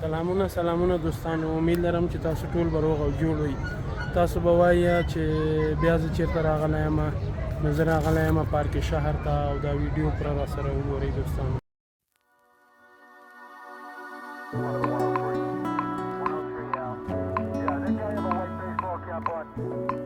سلامونه دوستانو، امید لرم چې تاسو ټول به روغ او جوړ وئ. تاسو به وایه چې بیا زه چېرته راغلی یم. نو زه راغلی یم پارک شهر ته او دا ویډیو پوره راسره وګورئ دوستانو. Yeah, they have a white baseball cap on.